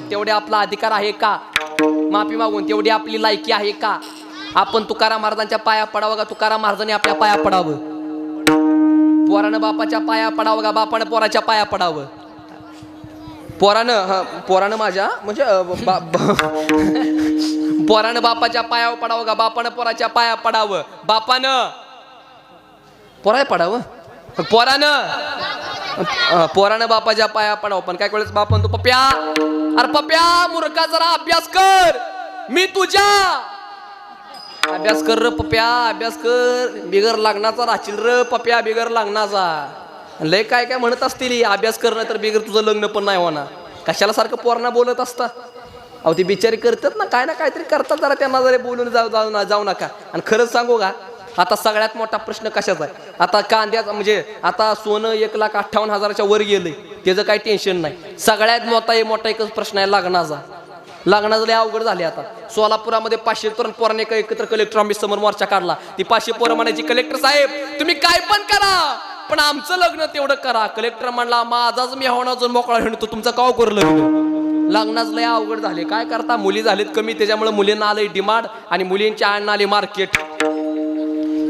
तेवढे आपला अधिकार आहे का? माफी मागून तेवढी आपली लायकी आहे का? आपण तुकाराम महाराजांच्या पाया पडावं का तुकाराम महाराजांनी आपल्या पाया पडावं? पोरानं बापाच्या पाया पडावं का बापानं पोराच्या पाया पडावं? पोरानं माझ्या म्हणजे पोरानं बापाच्या पायावर पडावं का बापानं पोराच्या पाया पडावं? बापानं पोराय पडावं, पोरानं बापाच्या पाया पडावं. पण काय कळलं बाप म्हणतो पप्या, अरे पप्या मूर्खा जरा अभ्यास कर, मी तुझ्या अभ्यास कर र पप्या, अभ्यास कर, बिगर लागण्याचा राहशील र पप्या, बिगर लागण्याचा. लय काय काय म्हणत असतील, अभ्यास करणं तर बिगर तुझं लग्न पण नाही होणार. कशाला सारखं पोरांना बोलत असता? अहो ती बिचारी करतात ना काय ना काहीतरी करतात, जरा त्यांना जरा बोलून जाऊ नका. आणि खरंच सांगू का, आता सगळ्यात मोठा प्रश्न कशाचा आहे? आता कांद्याचा म्हणजे आता सोनं 1,58,000च्या वर गेलंय, त्याचं काही टेन्शन नाही. सगळ्यात मोठा एकच प्रश्न आहे लग्नाचा. लग्नाचं लय अवघड झाले. आता सोलापुरामध्ये 500 तरुण पोरांनी एकत्र कलेक्टर ऑफिस समोर मोर्चा काढला. ती 500 पोरं म्हणायची कलेक्टर साहेब तुम्ही काय पण करा पण आमचं लग्न तेवढं करा. कलेक्टर म्हणला माझाच मी होणार जो मोकळा हिंडतो, तुमचं काव करू लग्न? लग्नाच लय अवघड झाले. काय करता, मुली झालेत कमी, त्याच्यामुळे मुलींना आलंय डिमांड आणि मुलींच्या आईंना आले मार्केट.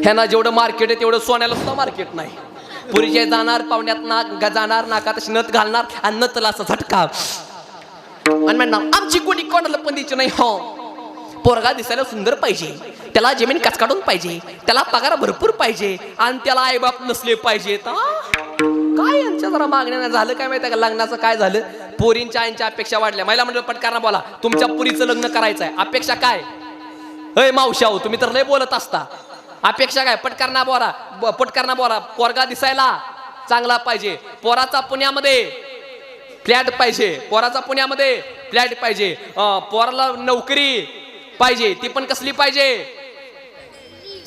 ह्यांना जेवढं मार्केट आहे तेवढं सोन्याला सुद्धा मार्केट नाही. पुरीचे जाणार पाहुण्यात जाणार नाकात नथ घालणार आणि नथला असा झटका आणि म्हणणार आमची कोणी कोणाला पण द्यायची नाही. हो पोरगा दिसायला सुंदर पाहिजे, त्याला जमीन कचकाडून पाहिजे, त्याला पगार भरपूर पाहिजे आणि त्याला आईबाप नसले पाहिजेत. काय यांच्या जरा मागण्या झालं काय माहिती का? लग्नाचं काय झालं, पोरींच्या आईंच्या अपेक्षा वाढल्या. महिला मंडळ पटकारणा बोला तुमच्या पुरीचं लग्न करायचं आहे, अपेक्षा काय? अय मावशाओ तुम्ही तर लय बोलत असता. अपेक्षा काय? पटकारणा बोला पोरगा दिसायला चांगला पाहिजे, पोराचा पुण्यामध्ये फ्लॅट पाहिजे, पोराचा पुण्यामध्ये फ्लॅट पाहिजे, पोराला नोकरी पाहिजे, ती पण कसली पाहिजे?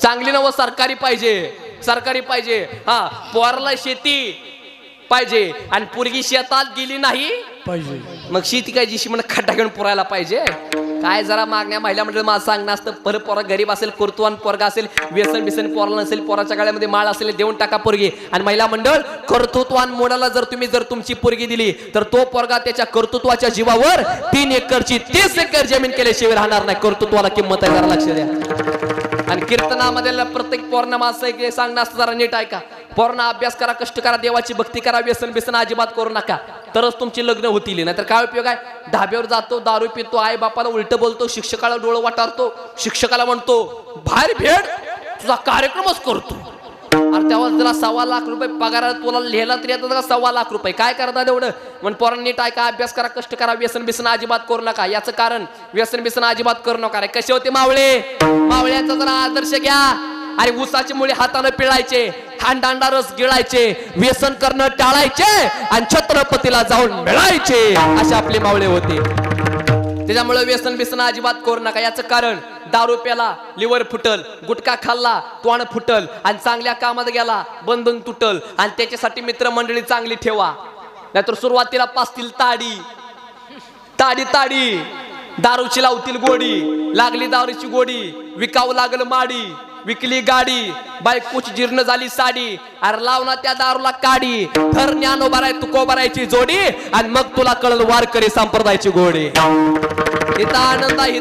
चांगली नव सरकारी पाहिजे. हा पोराला शेती पाहिजे आणि पोरगी शेतात गेली नाही पाहिजे, मग शेती काय जी म्हणून खड्डा घेऊन पुरायला पाहिजे. काय जरा मागण्या महिला मंडळ माझं सांगणं असतं. परत पोरा गरीब असेल, कर्तृत्वान पोरगा असेल, व्यसन बिसन पोराला नसेल, पोराच्या गाड्यामध्ये माळ असेल देऊन टाका पोरगी. आणि महिला मंडळ कर्तृत्वान मोडाला जर तुमची पोरगी दिली तर तो पोरगा त्याच्या कर्तृत्वाच्या जीवावर 3 एकरची 30 एकर जमीन केल्याशिवाय राहणार नाही. कर्तृत्वाला किंमत आहे, जरा लक्ष द्या. आणि कीर्तनामध्ये प्रत्येक पौर्णिमा असं सांगणं असतं, जरा नीट ऐका. पूर्ण अभ्यास करा, कष्ट करा, देवाची भक्ती करा, व्यसन बिसन अजिबात करू नका, तरच तुमची लग्न होतील. नाहीतर काय उपयोग आहे? ढाब्यावर जातो, दारू पितो, आई बापाला उलट बोलतो, शिक्षकाला डोळं वाटारतो, शिक्षकाला म्हणतो बाहेर भेट, तुझा कार्यक्रमच करतो. अरे तेव्हा जरा 1.25 लाख रुपये पगार तुला लिहायला तरी येतात का? 1.25 लाख रुपये काय करता तेवढं? पण पोरांनी नीट ऐका, अभ्यास करा, कष्ट करा, व्यसन बिसन अजिबात करू नका. याचं कारण व्यसन बिसन अजिबात करू नका. कसे होते मावळ्यांचा जरा आदर्श घ्या. अरे ऊसाची मुळे हाताने पिळायचे, हांडांडा रस गिळायचे, व्यसन करणं टाळायचे आणि छत्रपतीला जाऊन मिळायचे, असे आपले मावळे होते. त्याच्यामुळे व्यसन बिसन अजिबात करू नका. याचं कारण दारू प्याला लिव्हर फुटल, गुटखा खाल्ला तोंड फुटल आणि चांगल्या कामात गेला बंधन तुटल. आणि त्याच्यासाठी मित्रमंडळी चांगली ठेवा, नाहीतर सुरुवातीला पासतील ताडी दारूची लावतील गोडी, लागली दारूची गोडी, विकावं लागल माडी, विकली गाडी, बायकोची जीर्ण झाली साडी, अरे लावना त्या दारूला काडी, धर ज्ञानोबा राय तुकोबा रायची जोडी आणि मग तुला कळल वारकरी संप्रदायाची गोडी. इथं आनंद आहे,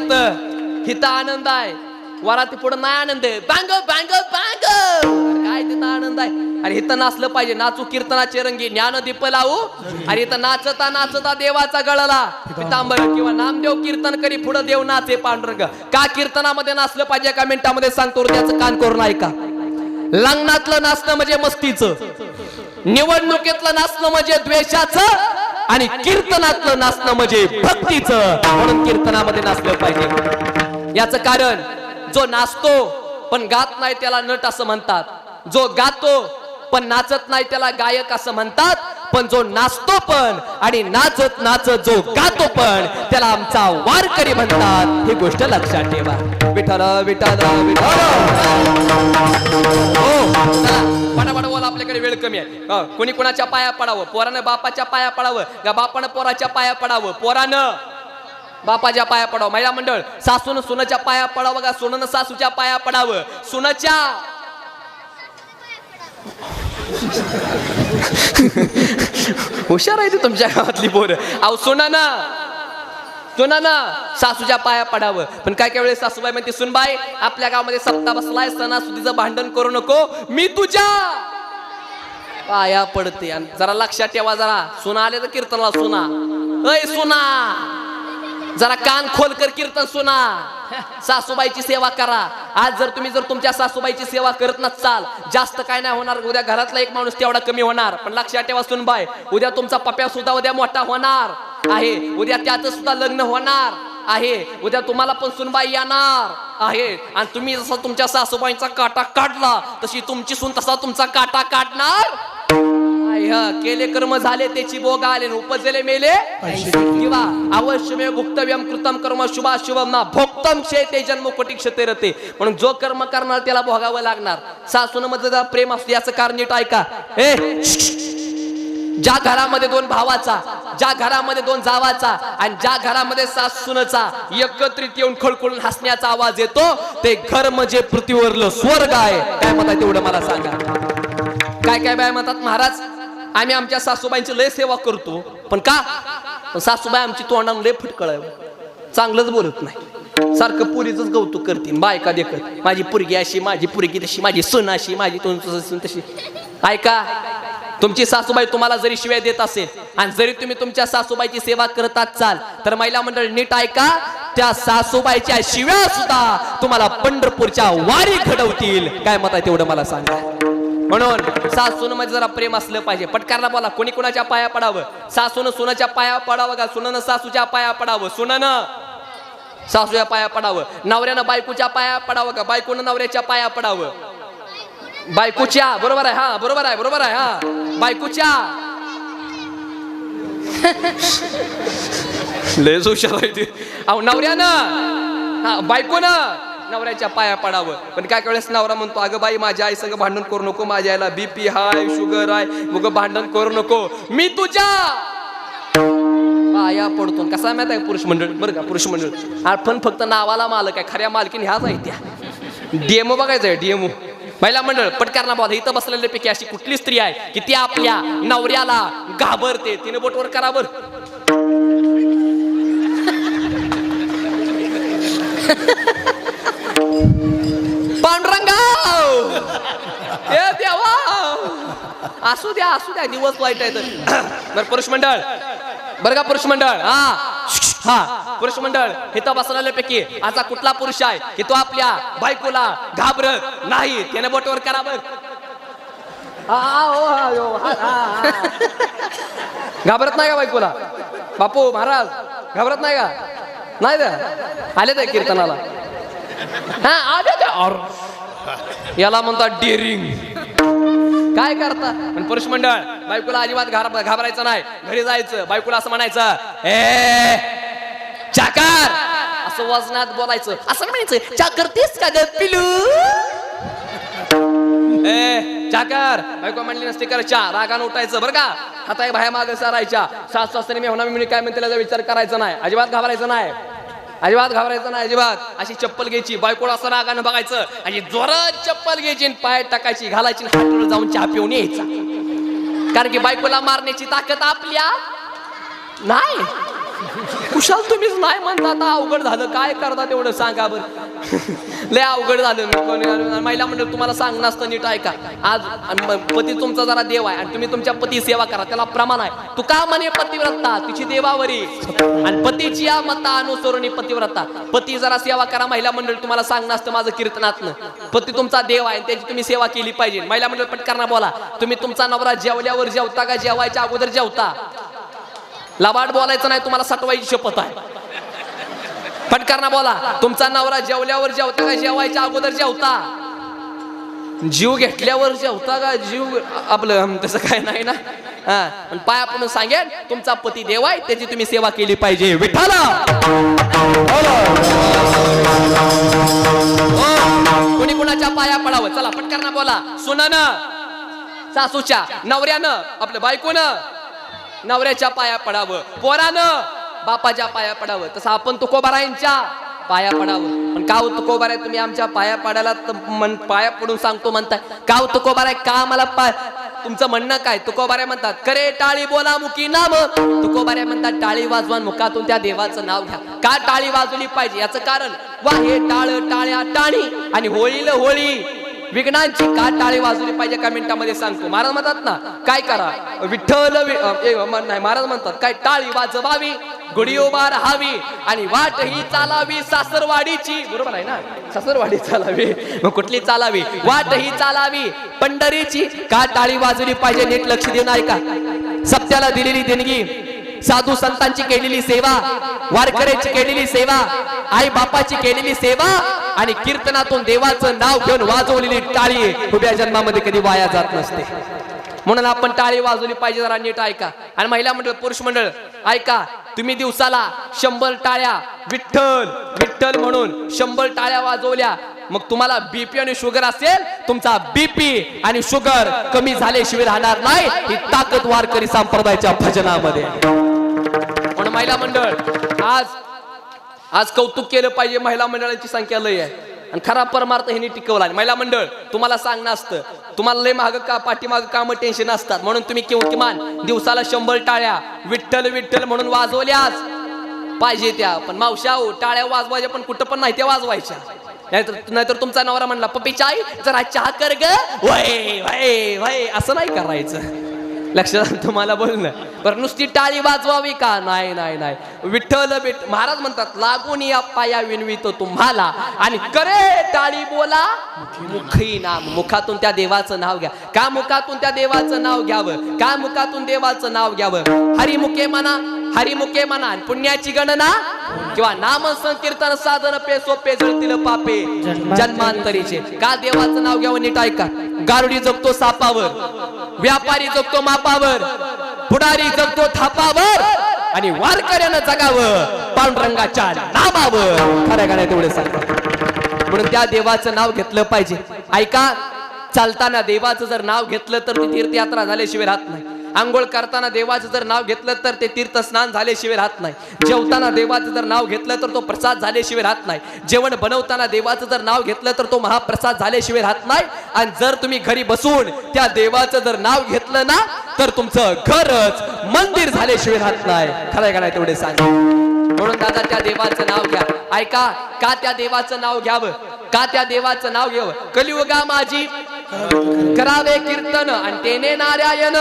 इथं आनंद आहे, वराती पुढे नाही आनंद आहे. बांग काय तिथं आनंद आहे? अरे इथं नाचलं पाहिजे, नाचू कीर्तनाचे रंगी, ज्ञानदीप लावू. अरे इथं नाचता देवाचा गळाला पितांबर किंवा नामदेव कीर्तन करी, पुढे देव नाचे पांडुरंग. का कीर्तनामध्ये नाचलं पाहिजे? का मिनिटामध्ये सांगतो, त्याचं कान करून ऐका. लग्नातलं नाचणं म्हणजे मस्तीचं, निवडणुकीतलं नाचणं म्हणजे द्वेषाचं आणि कीर्तनातलं नाचणं म्हणजे भक्तीचं. म्हणून कीर्तनामध्ये नाचलं पाहिजे. याचं कारण जो नाचतो पण गात नाही त्याला नट असं म्हणतात, जो गातो पण नाचत नाही त्याला गायक असं म्हणतात, पण जो नाचतो पण आणि नाचत जो गातो पण त्याला आमचा वारकरी म्हणतात. ही गोष्ट लक्षात ठेवा. विठ्ठल विठ्ठल विठ्ठल. हो पटापट बोला, आपल्याकडे वेळ कमी आहे. कोणी कोणाच्या पाया पडावं? पोरानं बापाच्या पाया पडावं का बापानं पोराच्या पाया पडावं? पोरानं बापाच्या पाया पडावं. महिला मंडळ सासून सुनाच्या पाया पडावं का सुननं सासूच्या पाया पडावं? सुनाच्या हुशार आहे ते तुमच्या गावातली पोरं. अहो सुनानं सुनानं सासूच्या पाया पडावं. पण काय काय वेळेस सासूबाई म्हणते सुनबाई आपल्या गावामध्ये सप्ताह बसलाय, सणासुदीचं भांडण करू नको, मी तुझ्या पाया पडते. आणि जरा लक्षात ठेवा, जरा सुना आले तर कीर्तनाला सुना, अय सुना जरा कान खोल कर, कीर्तन सुना, सासूबाईची सेवा करा. आज जर तुम्ही तुमच्या सासूबाईची सेवा करत नसाल, जास्त काय नाही होणार, उद्या घरातला एक माणूस तेवढा कमी होणार. पण लक्षात ठेवा सुनबाई, उद्या तुमचा पप्या सुद्धा उद्या मोठा होणार आहे, उद्या त्याचं सुद्धा लग्न होणार आहे, उद्या तुम्हाला पण सुनबाई येणार आहे. आणि तुम्ही जसा तुमच्या सासूबाईंचा काटा काढला तशी तुमची सून तसा तुमचा काटा काढणार. केले कर्म झाले त्याची भोग आले, उपजले मेले किंवा अवश्यमेव भुक्तव्यम कृतम कर्म शुभाशुभम ना भोक्तम क्षेते जन्म कोटी क्षते रते. म्हणून जो कर्म करणार त्याला भोगावं लागणार. सासूनमध्ये जर प्रेम असते याचं कारण नीट ऐका. ज्या घरामध्ये दोन भावाचा, ज्या घरामध्ये दोन जावाचा आणि ज्या घरामध्ये सासूनचा एकत्रित येऊन खळखळून हसण्याचा आवाज येतो, ते घर म्हणजे पृथ्वीवरलं स्वर्ग आहे. काय म्हणतात तेवढं मला सांगा. काय काय बाय म्हणतात महाराज आम्ही आमच्या सासूबाईंची लय सेवा करतो, पण का? पण सासूबाई आमची तोंडानं लय फटकळ आहे, चांगलंच बोलत नाही, सारखं पुरीच कौतुक करतील बायका देखत, माझी पुरगी अशी, माझी पुरगी तशी, माझी सून अशी, माझी सून तशी. ऐका, तुमची सासूबाई तुम्हाला जरी शिव्या देत असेल आणि जरी तुम्ही तुमच्या सासूबाईची सेवा करत असाल तर महिला मंडळ नीट ऐका, त्या सासूबाईच्या शिव्या सुद्धा तुम्हाला पंढरपूरच्या वारी घडवतील. काय मत आहे तेवढं मला सांगा. म्हणून सासून मध्ये जरा प्रेम असलं पाहिजे. पटकारला बोला, कोणी कोणाच्या पाया पडावं? सासून सुनाच्या पाया पडावं का सुनानं सासूच्या पाया पडावं? सुनानं सासूच्या पाया पडावं. नवऱ्यानं बायकोच्या पाया पडावं का बायकोनं नवऱ्याच्या पाया पडावं? बायकोच्या. बरोबर आहे, हा बरोबर आहे, बरोबर आहे, हा बायकोच्या. लयच हुशार आहे ते. अहो नवऱ्यानं, हा बायकोनं नवऱ्याच्या पाया पडावं. पण काय वेळेस नवरा म्हणतो अगं बाई माझ्या आई संग भांडण करू नको, माझ्या आईला बीपी हाय, शुगर आहे, मग भांडण करू नको, मी तुझ्या पाया पडतो. कसा माहित आहे पुरुष मंडळ, बरं का पुरुष मंडळ आपण फक्त नावाला मालक आहे, खऱ्या मालकीन ह्याच आहे त्या. डीएमओ बघायचं आहे, डीएमओ महिला मंडळ. पटकारना बोला, इथं बसलेल्या पैकी अशी कुठली स्त्री आहे की ती आपल्या नवऱ्याला घाबरते? तिने बोटवर करा बर. पांडुरंगाव हे देवा, असू द्या असू द्या, दिवस वाईट आहे तर. बरं पुरुष मंडळ, बरं का पुरुष मंडळ, हा पुरुष मंडळ इथं बसलेल्यापैकी असा कुठला पुरुष आहे की तो आपल्या बायकोला घाबरत नाही? त्याने बोटवर करा बर. घाबरत नाही का बायकोला? बापू महाराज घाबरत नाही का? नाही द्या आले त्या कीर्तनाला, हा आले त्या. याला म्हणतात डेअरिंग. काय करता? पण पुरुष मंडळ बायकोला अजिबात घाबरायचं नाही. घरी जायचं, बायकोला असं म्हणायचं, ए चाकर, असं वजनात बोलायचं, असं म्हणायचं चा करतेस का ग पिलू? ए चाकर, बायको म्हणली नसते कर चा, रागानं उठायचं बरं का. आता बाहेर मागे सारायच्या, सासू सासऱ्याने मी होणार, मी काय म्हणते त्याचा विचार करायचा नाही, अजिबात घाबरायचं नाही, अजिबात घाबरायचं नाही, अजिबात. अशी चप्पल घ्यायची, बायकोला असं रागानं बघायचं आणि जोरात चप्पल घ्यायची, पायात टाकायची, घालायची, हातावर जाऊन चहा पिऊन यायचा. कारण की बायकोला मारण्याची ताकद आपल्या नाही. कुशाल तुम्हीच नाही म्हणता, आता अवघड झालं. काय करता तेवढं सांगा बरं. लय अवघड झालं. महिला मंडळ तुम्हाला सांगणं असतं, नीट ऐका. आज पती तुमचा जरा देव आहे आणि तुम्ही तुमच्या पती सेवा करा, त्याला प्रमाण आहे. तू का म्हणे पतिव्रता तिची देवावरी, आणि पतीची या मता अनुसरून पतिव्रता. पती जरा सेवा करा. महिला मंडळ तुम्हाला सांगणं असतं माझं कीर्तनातनं. पती तुमचा देव आहे, त्याची तुम्ही सेवा केली पाहिजे. महिला मंडळ पटकरना बोला, तुम्ही तुमचा नवरा जेवल्यावर जेवता का जेवायच्या अगोदर जेवता? लबाड बोलायचं नाही, तुम्हाला सटवायची शपथ आहे. पटकरना बोला, तुमचा नवरा जेवल्यावर जेवता का जेवायच्या अगोदर जेवता? जीव घेतल्यावर जेवता का जीव आपलं तसं काय नाही ना. हा पाया पडून सांगेन तुमचा पती देव आहे, त्याची तुम्ही सेवा केली पाहिजे. विठ्ठला कोणी कुणाच्या पाया पडावं? चला पटकरना बोला. सुनानं सासूच्या, नवऱ्यानं आपल्या बायकोनं नवऱ्याच्या पाया पडावं, पोरानं बापाच्या पाया पडावं. तसं आपण तुकोबारायांच्या पाया पडावं. पण का तुकोबाराय तुम्ही आमच्या पाया पडायला पाया पडून सांगतो म्हणताय? का तुकोबाराय का मला तुमचं म्हणणं काय? तुकोबाऱ्या म्हणतात करे टाळी बोला मुकी नाम. तुकोबाऱ्या म्हणतात टाळी वाजवा मुखातून त्या देवाचं नाव घ्या. का टाळी वाजवली पाहिजे याचं कारण, वा हे टाळ टाळ्या टाणी आणि होळीला होळी विघ्नांची का टाळी वाजवली पाहिजे का मिनिटामध्ये सांगतो. महाराज म्हणतात ना काय करा विठ्ठल नाही, महाराज म्हणतात काय टाळी वाजवावी गुढी उभा राहावी आणि वाट ही चालावी सासरवाडीची. बरोबर आहे ना, सासरवाडी चालावी. मग कुठली चालावी? वाट ही चालावी पंढरीची. का टाळी वाजवली पाहिजे नीट लक्ष देऊन ऐका. सत्याला दिलेली देणगी, साधू संतांची केलेली सेवा, वारकऱ्यांची केलेली सेवा, आई बापाची केलेली सेवा आणि कीर्तनातून देवाचं नाव घेऊन वाजवलेली टाळी उभ्या जन्मामध्ये कधी वाया जात नसते. म्हणून आपण टाळी वाजवली पाहिजे. जरा नीट ऐका. आणि महिला मंडळ पुरुष मंडळ ऐका, तुम्ही दिवसाला 100 टाळ्या विठ्ठल विठ्ठल म्हणून 100 टाळ्या वाजवल्या, मग तुम्हाला बीपी आणि शुगर असेल, तुमचा बीपी आणि शुगर कमी झाल्याशिवाय राहणार नाही. ही ताकद वारकरी संप्रदायाच्या भजनामध्ये. म्हणून महिला मंडळ आज कौतुक केलं पाहिजे. महिला मंडळांची संख्या लय आहे आणि खरा परमार्थ ह्यांनी टिकवला. महिला मंडळ तुम्हाला सांगणं असतं, तुम्हाला लय माग का पाठीमाग काम टेन्शन असतात, म्हणून तुम्ही किमान दिवसाला 100 टाळ्या विठ्ठल विठ्ठल म्हणून वाजवल्याच पाहिजे त्या. पण मावशा टाळ्या वाजवायच्या पण कुठं पण नाही त्या वाजवायच्या. नाहीतर तुमचा नवरा म्हणला पप्पी चाय जरा चहा कर ग वय वय वय असं नाही करायचं. लक्षात तुम्हाला बोलणं बरं. नुसती टाळी वाजवावी का? नाही नाही नाही. विठ्ठल महाराज म्हणतात लागून या पाया विनवितो तुम्हाला आणि करे टाळी बोला मुखी नाम. मुखातून त्या देवाचं नाव घ्या. का मुखातून त्या देवाचं नाव घ्यावं? का मुखातून देवाचं नाव घ्यावं? हरिमुखे म्हणा, हरिमुखे म्हणा पुण्याची गणना किंवा नाम संकीर्तन साधन पे सोपे जळतील पापे जन्मांतरीचे. का देवाचं नाव घ्यावं नीट ऐका. गारुडी जगतो सापावर, व्यापारी जगतो मापावर, पुढारी जगतो थापावर आणि वारकऱ्यानं जगावं पांडुरंगाच्या नामावर. खऱ्या गाण्यात तेवढे सांगतात. म्हणून त्या देवाचं नाव घेतलं पाहिजे. ऐका, चालताना देवाचं जर नाव घेतलं तर ती तीर्थयात्रा झाल्याशिवाय राहत नाही. आंघोळ करताना देवाचं जर नाव घेतलं तर ते तीर्थस्नान झाल्याशिवाय राहत नाही. जेवताना देवाचं जर नाव घेतलं तर तो प्रसाद झाल्याशिवाय राहत नाही. जेवण बनवताना देवाचं जर नाव घेतलं तर तो महाप्रसाद झाल्याशिवाय राहत नाही. आणि जर तुम्ही घरी बसून त्या देवाचं जर नाव घेतलं ना तर तुमचं घरच मंदिर झाल्याशिवाय राहत नाही. खरंय का नाही तेवढे सांग. म्हणून दादा त्या देवाचं नाव घ्या. ऐका, का त्या देवाचं नाव घ्यावं? का त्या देवाचं नाव घ्यावं? कलियुगा माझी करावे कीर्तन आणि तेने नारायण.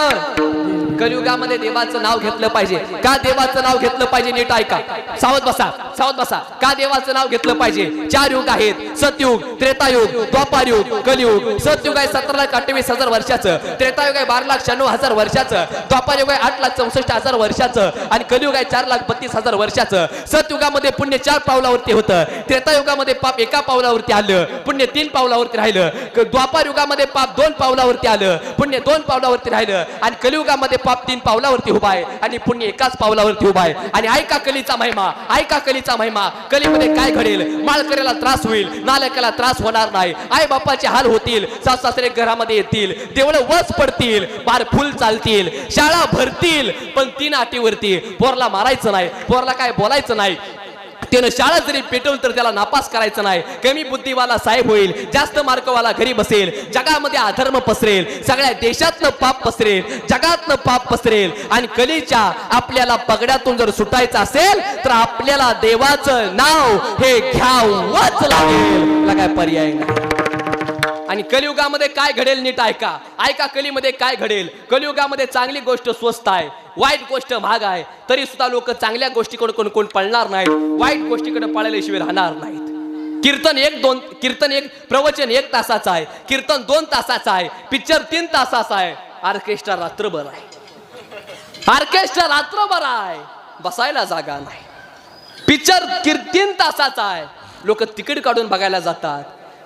कलियुगामध्ये देवाचं नाव घेतलं पाहिजे. का देवाचं नाव घेतलं पाहिजे नीट ऐका. सावध बसा, सावध बसा. का देवाचं नाव घेतलं पाहिजे? 4 युग आहेत, सतयुग, त्रेतायुग, द्वापारयुग, कलियुग. सतयुग आहे 17,28,000 वर्षाचं, त्रेतायुग आहे 12,96,000 वर्षाचं, द्वापारयुग आहे 8,64,000 वर्षाचं आणि कलियुग आहे 4,32,000 वर्षाचं. सतयुगामध्ये पुण्य 4 पावलावरती होतं, त्रेतायुगामध्ये पाप 1 पावलावरती आलं, पुण्य 3 पावलावरती राहिलं, द्वापार युगामध्ये पाप 2 पावलावरती आलं, पुण्य 2 पावलावरती राहिलं आणि कलियुगामध्ये पाप 3 पावलावरती उभा आहे आणि पुण्य 1 पावलावरती उभा आहे. आणि ऐका कलीचा महिमा, ऐका कलीचा महिमा. कलीमध्ये काय घडेल? माळकऱ्याला त्रास होईल, नालायकाला त्रास होणार नाही, आई बापाचे हाल होतील, सासू सासरे घरामध्ये येतील, देवळं वच पडतील, पार फुल चालतील, शाळा भरतील, पण 3 अटीवरती. पोरला मारायचं नाही, पोरला काय बोलायचं नाही, त्यानं शाळा जरी पेटवली तर त्याला नापास करायचं नाही. कमी बुद्धिवाला साहेब होईल, जास्त मार्कवाला घरी बसेल, जगामध्ये अधर्म पसरेल, सगळ्या देशातनं पाप पसरेल, जगातनं पाप पसरेल. आणि कलीच्या आपल्याला पगड्यातून जर सुटायचं असेल तर आपल्याला देवाचं नाव हे घ्यावंच लागेल. काय पर्याय नाही. आणि कलियुगामध्ये काय घडेल नीट ऐका. ऐका कलीमध्ये काय घडेल. कलियुगामध्ये चांगली गोष्ट स्वस्त आहे, वाईट गोष्ट महाग आहे. तरी सुद्धा लोक चांगल्या गोष्टीकडे कोण पळणार नाहीत, वाईट गोष्टीकडे पळाल्याशिवाय राहणार नाहीत. कीर्तन एक प्रवचन 1 तासाचं आहे, कीर्तन 2 तासाचं आहे, पिक्चर 3 तासाचा आहे, ऑर्केस्ट्रा रात्रभर आहे. ऑर्केस्ट्रा रात्रभर आहे, बसायला जागा नाही. पिक्चर 3 तासाचा आहे, लोक तिकीट काढून बघायला जातात.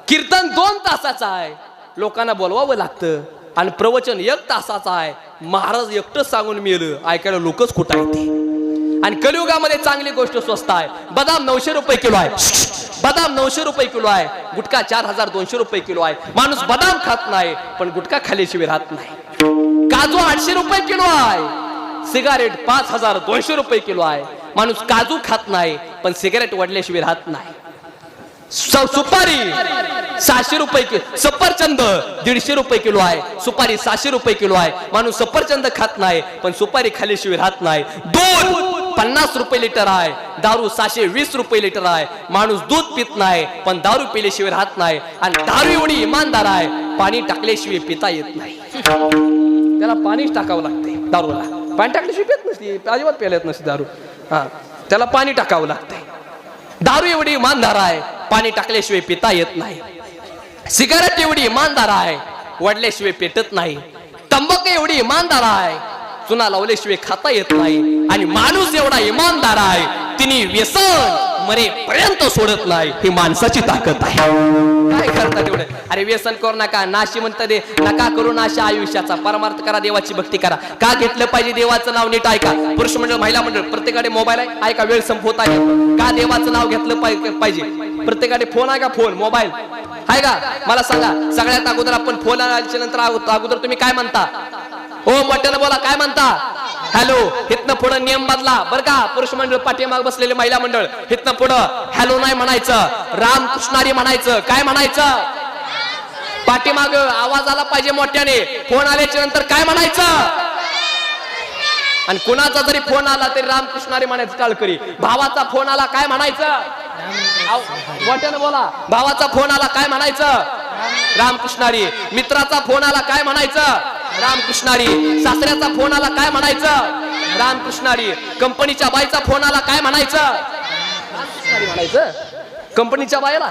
कीर्तन 2 तासाचं आहे, लोकांना बोलवावं लागतं. आणि प्रवचन 1 तासाचा आहे, महाराज एकटंच सांगून मेलं, ऐकायला लोकच कुठं आहे ते. आणि कलियुगामध्ये चांगली गोष्ट स्वस्त आहे. बदाम 900 रुपये किलो आहे, बदाम 900 रुपये किलो आहे. गुटखा 4,200 रुपये किलो आहे. माणूस बदाम खात नाही पण गुटखा खाल्ल्याशिवाय राहत नाही. काजू 800 रुपये किलो आहे. सिगारेट 5,200 रुपये किलो आहे. माणूस काजू खात नाही पण सिगारेट वडल्याशिवाय राहत नाही. सुपारी 600 रुपये किलो, सफरचंद 150 रुपये किलो आहे, सुपारी 600 रुपये किलो आहे. माणूस सफरचंद खात नाही पण सुपारी खाल्ल्याशिवाय राहत नाही. दूध 50 रुपये लिटर आहे, दारू 620 रुपये लिटर आहे. माणूस दूध पित नाही पण दारू पिल्याशिवाय राहत नाही. आणि दारू एवढी इमानदार आहे, पाणी टाकल्याशिवाय पिता येत नाही. त्याला पाणीच टाकावं लागते दारूला. पाणी टाकल्याशिवाय पित नसते, अजिबात प्यायला येत नसते दारू. हा, त्याला पाणी टाकावं लागते. दारू एवढी इमानदार आहे, पाणी टाकल्याशिवाय पिता येत नाही. सिगारेट एवढी इमानदार आहे, वडल्याशिवाय पेटत नाही. तंबाखू एवढी इमानदार आहे, चुना लावल्याशिवाय खाता येत नाही. आणि माणूस एवढा इमानदार आहे, तिने व्यसन मरेपर्यंत सोडत नाही. ही माणसाची ताकद आहे. काय करतात एवढे? अरे व्यसन करू नका, नाशी म्हणतात दे नका करू नाशा आयुष्याचा. परमार्थ करा, देवाची भक्ती करा. का घेतलं पाहिजे देवाचं नाव? नीट ऐका. पुरुष मंडळ, महिला मंडळ, प्रत्येकाकडे मोबाईल आहे. ऐका, वेळ संपवत आहे. का देवाचं नाव घेतलं पाहिजे? प्रत्येकाकडे फोन आहे का? फोन, मोबाईल आहे का? मला सांगा, सगळ्यात अगोदर आपण फोन आल्याच्या नंतर अगोदर तुम्ही काय म्हणता? हो, मोठ्यानं बोला, काय म्हणता? हॅलो. इथनं पुढं नियम बदला बरं का. पुरुष मंडळ, पाठीमाग बसलेले महिला मंडळ, इथनं पुढं हॅलो नाही म्हणायचं, रामकृष्णारी म्हणायचं. काय म्हणायचं? पाठीमाग आवाज आला पाहिजे मोठ्याने. फोन आल्याच्या नंतर काय म्हणायचं? आणि कुणाचा जरी फोन आला तरी रामकृष्णारी म्हणायचं टाळकरी. भावाचा फोन आला काय म्हणायचं? मोठ्यानं बोला. भावाचा फोन आला काय म्हणायचं? रामकृष्णारी. मित्राचा फोन आला काय म्हणायचं? रामकृष्णारी. सासऱ्याचा फोन आला काय म्हणायचं? रामकृष्णारी. कंपनीच्या बाईचा फोन आला काय म्हणायचं? रामकृष्णारी म्हणायचं. कंपनीच्या बाईला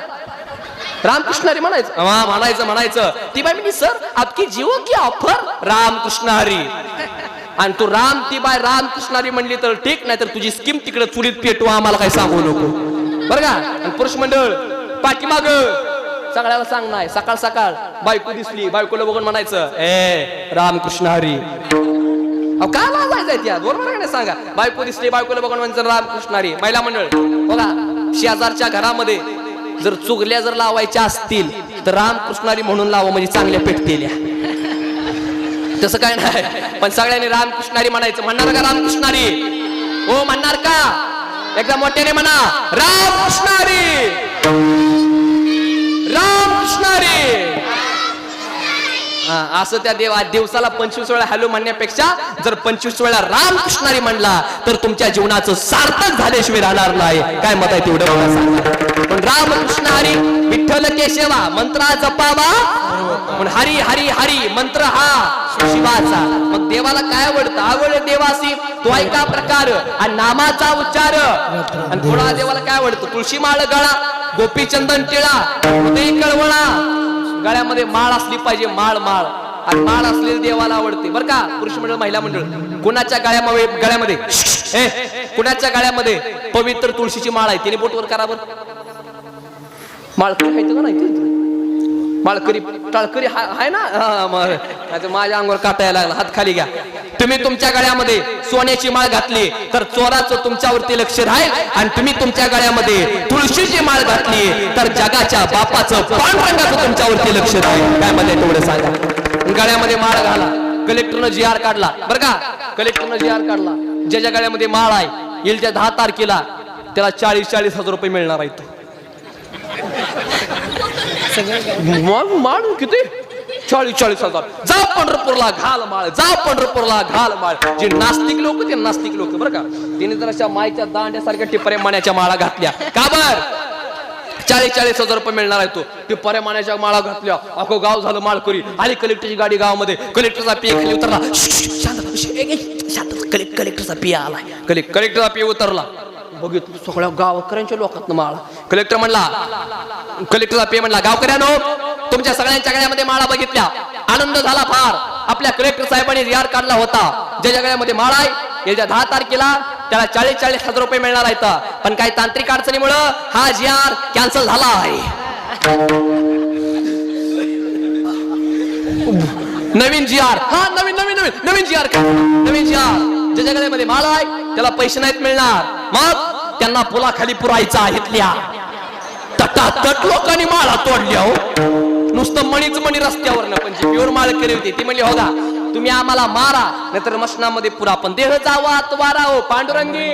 रामकृष्णारी म्हणायचं. म्हणायचं. ती बाई म्हणजे सर आपकी जिओ की ऑफर? रामकृष्णारी. आणि तू ती बाय रामकृष्णारी म्हणली तर ठीक, नाही तर तुझी स्कीम तिकडे चुलीत पेटू, आम्हाला काही सांगू नको बरं का. आणि पुरुष मंडळ पाठीमाग सगळ्याला सांग नाही. सकाळ सकाळ बायको दिसली, बायकोला बघून म्हणायचं ए रामकृष्ण हरी. काय लाजायचं त्या? बरोबर नाही सांगा. बायको दिसली, बायकोला बघून म्हणायचं रामकृष्ण हरी. महिला मंडळ बघा, शेजारच्या घरामध्ये जर चुगल्या जर लावायच्या असतील तर रामकृष्णारी म्हणून लावा, म्हणजे चांगल्या पेटतेल्या. तसं काय नाही, पण सगळ्यांनी रामकृष्णारी म्हणायचं. म्हणणार का रामकृष्णारी? हो म्हणणार का? एकदा मोठ्याने म्हणा रामकृष्णारी, रामकृष्णारी. असं त्या दिवसाला 25 वेळा हॅलो म्हणण्यापेक्षा जर 25 वेळा रामकृष्णारी म्हणला तर तुमच्या जीवनाचं सार्थक झाल्याशिवाय राहणार नाही. काय मत आहे तेवढं मला सांगा. पण रामकृष्णारी, विठ्ठल केशवा मंत्रा जपावा, पण हरी हरी हरी मंत्र हा शिवाचा. मग देवाला काय आवडतं? आवड देवासी तो ऐका प्रकार आणि नामाचा उच्चार. आणि थोडा देवाला काय आवडतं? तुळशी माळ गळा, गोपीचंदन टिळा, हृदय कळवळा. गळ्यामध्ये माळ असली पाहिजे, माळ. आणि माळ असलेली देवाला आवडते बरं का. पुरुष मंडळ, महिला मंडळ, कुणाच्या गळ्यामध्ये कुणाच्या गळ्यामध्ये पवित्र तुळशीची माळ आहे? तिने बोटवर करा बरं. माळकरी खायचं का नाही? माळकरी टाळकरी आहे ना? माझ्या अंगावर काटा यायला लागला. हात खाली घ्या. तुम्ही तुमच्या गळ्यामध्ये सोन्याची माळ घातली तर चोराचं तुमच्यावरती लक्ष राहील. आणि तुम्ही तुमच्या गळ्यामध्ये तुळशीची माळ घातली तर जगाच्या बापाचं, पांडुरंगाचं तुमच्यावरती लक्ष राहील. काय मध्ये तेवढं सांगा. गळ्यामध्ये माळ घाला. कलेक्टरनं GR काढला बरं का. कलेक्टरनं GR काढला, ज्याच्या गळ्यामध्ये माळ आहे येईल त्या 10 तारखेला त्याला 40-40 हजार रुपये मिळणार आहेत. माळ किती? 40-40 हजार. जा पंढरपूरला घाल माळ, जा पंढरपूरला घाल माळ. जे नास्तिक लोक, ते नास्तिक लोक बरं का, तिने जर अशा मायच्या दांड्यासारख्या टिपऱ्या माण्याच्या माळा घातल्या. का बर? 40-40 हजार रुपये मिळणार आहे. तो टिपऱ्या माण्याच्या माळा घातल्या, अख्खं गाव झालं माळकरी. आली कलेक्टरची गाडी गावामध्ये, कलेक्टरचा पी खाली उतरला. कलेक्टरचा पी आला. कलेक्टरचा पी उतरला. बघितलं सगळ्या गावकऱ्यांच्या लोकांना माळा. कलेक्टर म्हणला, कलेक्टरचा पे म्हणला, गावकऱ्यांनो तुमच्या सगळ्यांच्या गळ्यामध्ये माळा बघितल्या, आनंद झाला फार. आपल्या कलेक्टर साहेबांनी GR काढला होता, ज्याच्या गळ्यामध्ये माळा आहे येत्या 10 तारखेला त्याला 40-40 हजार रुपये मिळणार आहेत. पण काही तांत्रिक अडचणीमुळे हा GR कॅन्सल झाला आहे. नवीन GR, हा नवीन GR, नवीन GR. ज्याच्या गळ्यामध्ये माळा आहे त्याला पैसे नाहीत मिळणार. मग त्यांना पुलाखाली पुरायचा इथल्या तटातट लोकांनी माळा तोडल्या. हो, नुसतं मणीच मणी रस्त्यावर ना, पण जी प्युअर माळ केली होती ती म्हणली हो का तुम्ही आम्हाला मारा नाहीतर मशनामध्ये पुरा, पण देह जावा वारा. हो पांडुरंगी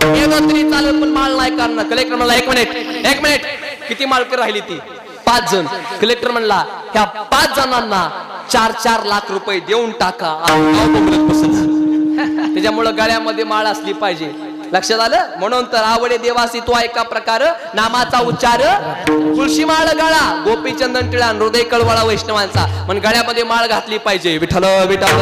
तरी चालेल पण माळ नाही करणार. कलेक्टर म्हणला एक मिनिट किती माळकर राहिली ती 5 जण. कलेक्टर म्हणला ह्या 5 जणांना 4-4 लाख रुपये देऊन टाका. गाव बोंबलत बसलं. त्याच्यामुळं गळ्यामध्ये माळ असली पाहिजे. लक्षात आलं. म्हणून तर आवडे देवासी तो ऐका प्रकार नामाचा उच्चार तुळशी माळ गळा गोपीचंदन टिळा हृदय कळवळा वैष्णवांचा. पण गळ्यामध्ये माळ घातली पाहिजे. विठ्ठल विठ्ठल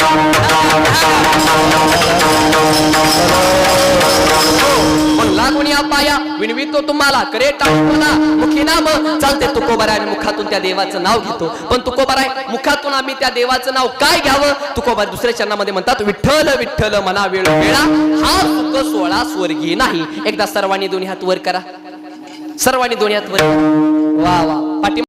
लागून या पाया विनवितो तुम्हाला करे टाळूला मुखी नाम चालते तुकोबाराय मुखातून त्या देवाचं नाव घेतो. पण तुकोबाराय मुखातून आम्ही त्या देवाचं नाव काय घ्यावं. तुकोबा दुसऱ्या चरणामध्ये म्हणतात विठ्ठल विठ्ठल मना वेळ वेळा हा सुख सोळा स्वर्गीय नाही. एकदा सर्वांनी दोन्ही हात वर करा. सर्वांनी दोन्ही हात वर. वा वा. पाठी